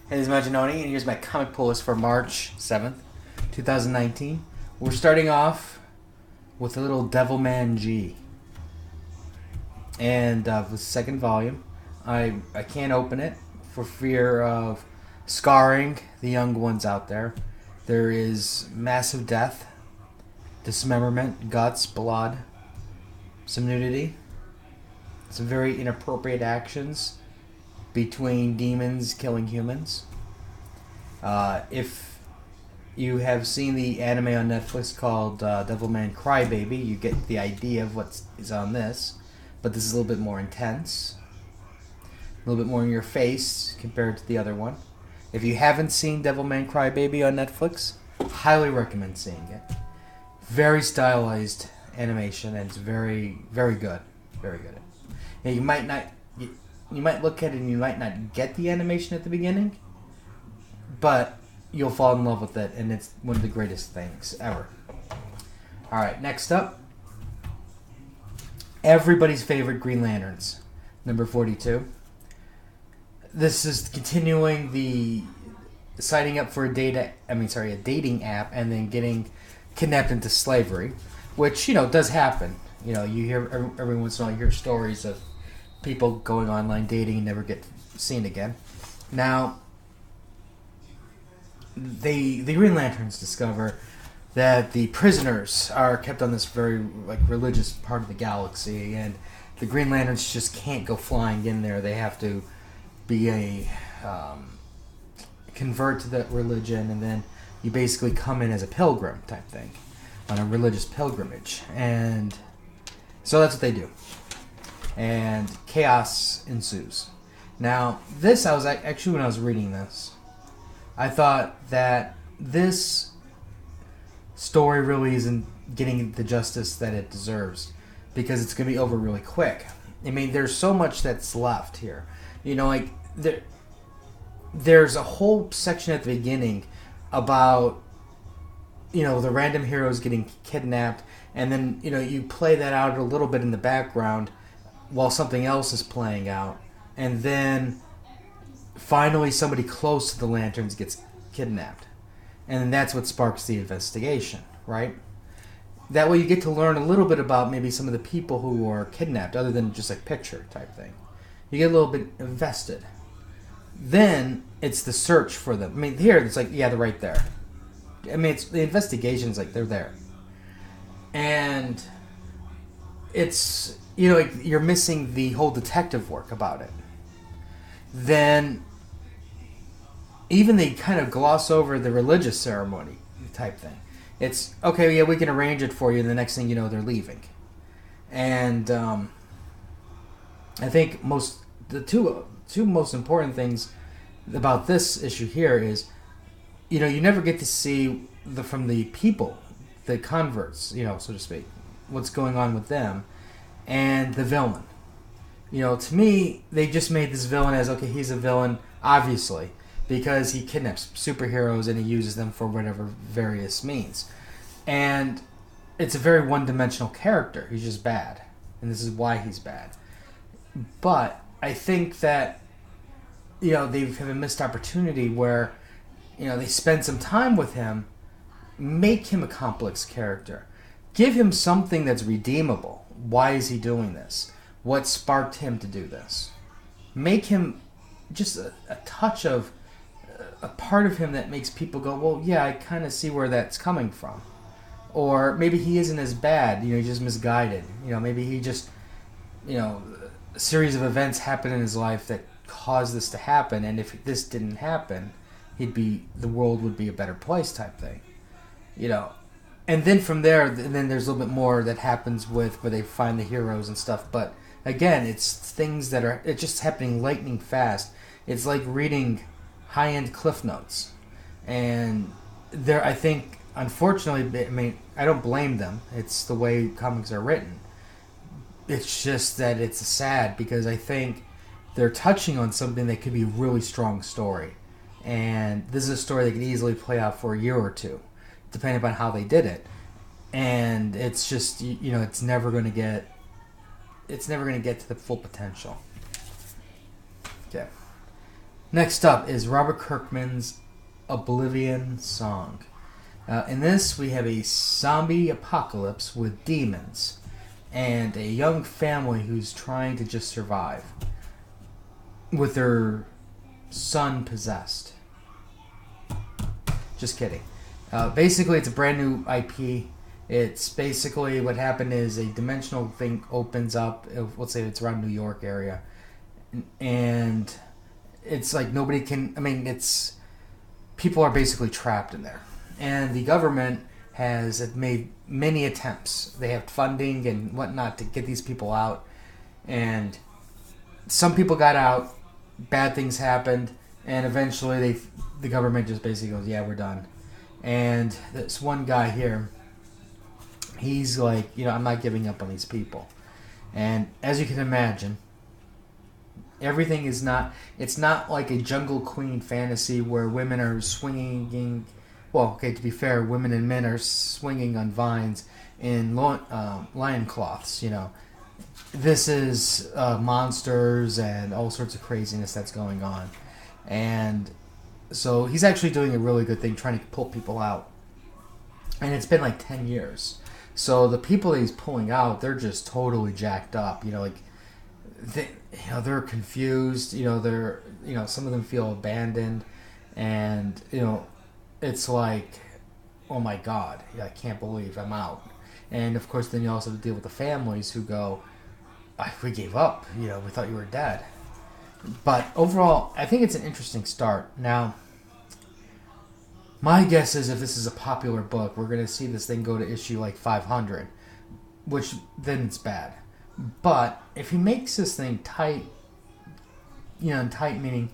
Hey, this is Majin, and here's my comic pull list for March 7th, 2019. We're starting off with a little Devilman G. And the second volume. I can't open it for fear of scarring the young ones out there. There is massive death, dismemberment, guts, blood, some nudity, some very inappropriate actions between demons killing humans. If you have seen the anime on Netflix called Devilman Crybaby, you get the idea of what is on this. But this is a little bit more intense, a little bit more in your face compared to the other one. If you haven't seen Devilman Crybaby on Netflix, highly recommend seeing it. Very stylized animation, and it's very, very good. Very good. Now, you might not... You might look at it and you might not get the animation at the beginning, but you'll fall in love with it, and it's one of the greatest things ever. Alright, next up, everybody's favorite Green Lanterns, number 42. This is continuing the signing up for a dating app and then getting kidnapped into slavery, which, does happen. You hear every once in a while, you hear stories of people going online dating and never get seen again. Now, the Green Lanterns discover that the prisoners are kept on this very religious part of the galaxy, and the Green Lanterns just can't go flying in there. They have to be convert to that religion, and then you basically come in as a pilgrim type thing on a religious pilgrimage, and so that's what they do. And chaos ensues. Now, this, when I was reading this, I thought that this story really isn't getting the justice that it deserves, because it's going to be over really quick. I mean, there's so much that's left here. There's a whole section at the beginning about, the random heroes getting kidnapped, and then, you play that out a little bit in the background while something else is playing out, and then finally somebody close to the Lanterns gets kidnapped, and then that's what sparks the investigation, right? That way you get to learn a little bit about maybe some of the people who are kidnapped, other than just picture type thing. You get a little bit invested. Then it's the search for them. I mean, here it's they're right there. I mean, it's the investigation's they're there, and it's you're missing the whole detective work about it. Then even they kind of gloss over the religious ceremony type thing. It's, okay, yeah, we can arrange it for you, and the next thing you know, they're leaving. And I think the two most important things about this issue here is, you never get to see from the people, the converts, so to speak, what's going on with them, and the villain. To me, they just made this villain as, okay, he's a villain, obviously, because he kidnaps superheroes and he uses them for whatever various means. And it's a very one-dimensional character. He's just bad. And this is why he's bad. But I think that, they have a missed opportunity where, they spend some time with him, make him a complex character. Give him something that's redeemable. Why is he doing this? What sparked him to do this? Make him just a touch of a part of him that makes people go, well, yeah, I kind of see where that's coming from. Or maybe he isn't as bad, he's just misguided. Maybe he just, a series of events happened in his life that caused this to happen, and if this didn't happen, the world would be a better place type thing. And then from there, then there's a little bit more that happens where they find the heroes and stuff. But again, it's things it's just happening lightning fast. It's like reading high-end Cliff Notes. And I think, unfortunately, I don't blame them. It's the way comics are written. It's just that it's sad, because I think they're touching on something that could be a really strong story. And this is a story that could easily play out for a year or two, depending upon how they did it. And it's just, it's never going to get to the full potential. Okay. Next up is Robert Kirkman's Oblivion song. In this, we have a zombie apocalypse with demons and a young family who's trying to just survive with their son possessed. Just kidding. Basically, it's a brand new IP. It's basically what happened is a dimensional thing opens up. Let's say it's around New York area, and it's like nobody can. I mean, it's people are basically trapped in there, and the government has made many attempts. They have funding and whatnot to get these people out, and some people got out. Bad things happened, and eventually the government just basically goes, "Yeah, we're done." And this one guy here, he's like, I'm not giving up on these people. And as you can imagine, everything is not. It's not like a Jungle Queen fantasy where women are swinging. Well, okay, to be fair, women and men are swinging on vines in lion cloths. This is monsters and all sorts of craziness that's going on, and so he's actually doing a really good thing, trying to pull people out. And it's been like 10 years. So the people that he's pulling out, they're just totally jacked up. They're confused. They're some of them feel abandoned, and it's like, oh my God, I can't believe I'm out. And of course, then you also have to deal with the families who go, we gave up. We thought you were dead. But overall, I think it's an interesting start. Now, my guess is if this is a popular book, we're going to see this thing go to issue like 500, which then it's bad. But if he makes this thing tight, tight meaning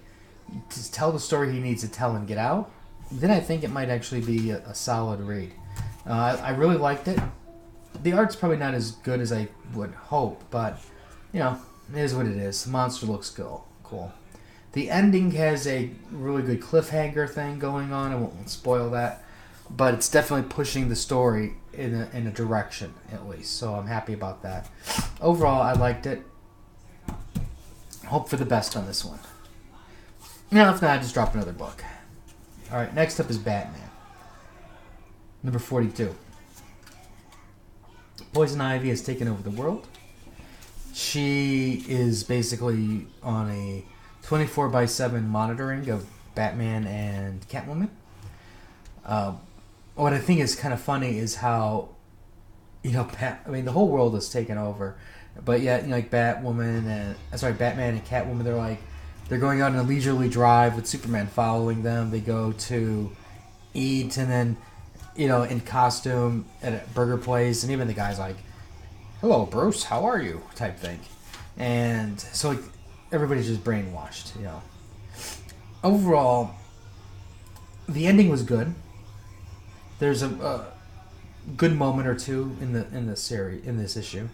to tell the story he needs to tell and get out, then I think it might actually be a solid read. I really liked it. The art's probably not as good as I would hope, but, it is what it is. The monster looks cool. The ending has a really good cliffhanger thing going on. I won't spoil that, but it's definitely pushing the story in a direction, at least. So I'm happy about that. Overall, I liked it. Hope for the best on this one. If not, I just drop another book. All right, next up is Batman. Number 42. Poison Ivy has taken over the world. She is basically on a 24/7 monitoring of Batman and Catwoman. What I think is kind of funny is how, the whole world is taken over, but yet, like Batman and Catwoman, they're going out on a leisurely drive with Superman following them. They go to eat, and then, in costume at a burger place, and even the guy's like, "Hello, Bruce, how are you?" type thing. And so everybody's just brainwashed, Overall, the ending was good. There's a good moment or two in this issue.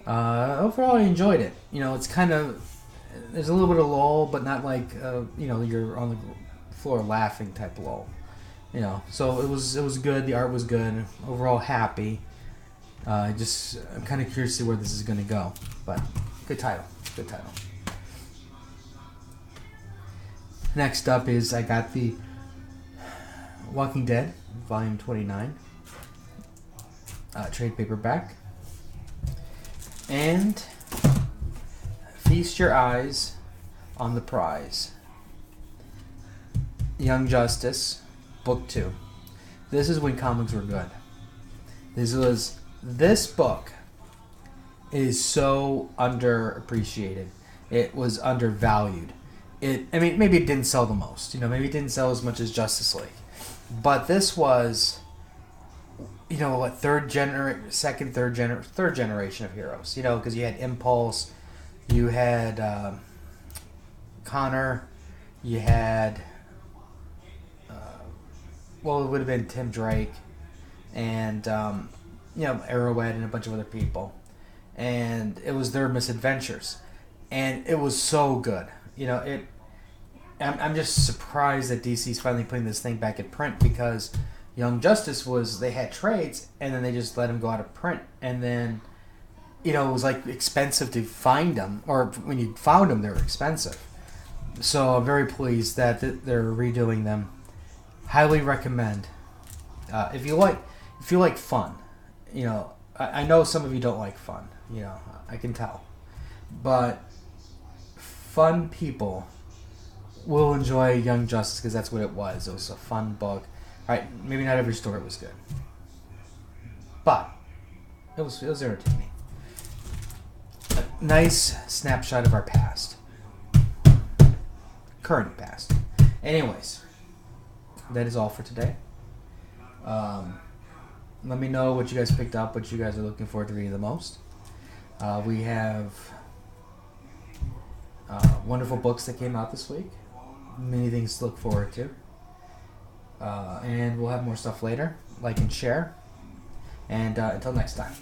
Overall, I enjoyed it. It's kind of, there's a little bit of lull, but not like you're on the floor laughing type lull. So it was good. The art was good. Overall, happy. I'm kind of curious to see where this is going to go, but good title. Next up is I got the Walking Dead, Volume 29, trade paperback, and Feast Your Eyes on the Prize, Young Justice, Book 2. This is when comics were good. This book is so underappreciated. It was undervalued. Maybe it didn't sell the most. Maybe it didn't sell as much as Justice League. But this was, third generation of heroes. Because you had Impulse, you had Connor, you had, it would have been Tim Drake, and Arrowhead and a bunch of other people, and it was their misadventures, and it was so good. I'm just surprised that DC's finally putting this thing back in print, because Young Justice they had trades, and then they just let him go out of print, and then it was expensive to find them, or when you found them, they were expensive. So I'm very pleased that they're redoing them. Highly recommend. If you like fun, I know some of you don't like fun. I can tell, but fun people will enjoy Young Justice because that's what it was. It was a fun book. All right, maybe not every story was good, but it was entertaining. A nice snapshot of our past, current past. Anyways, that is all for today. Let me know what you guys picked up, what you guys are looking forward to reading the most. We have wonderful books that came out this week. Many things to look forward to. And we'll have more stuff later. Like and share. And until next time.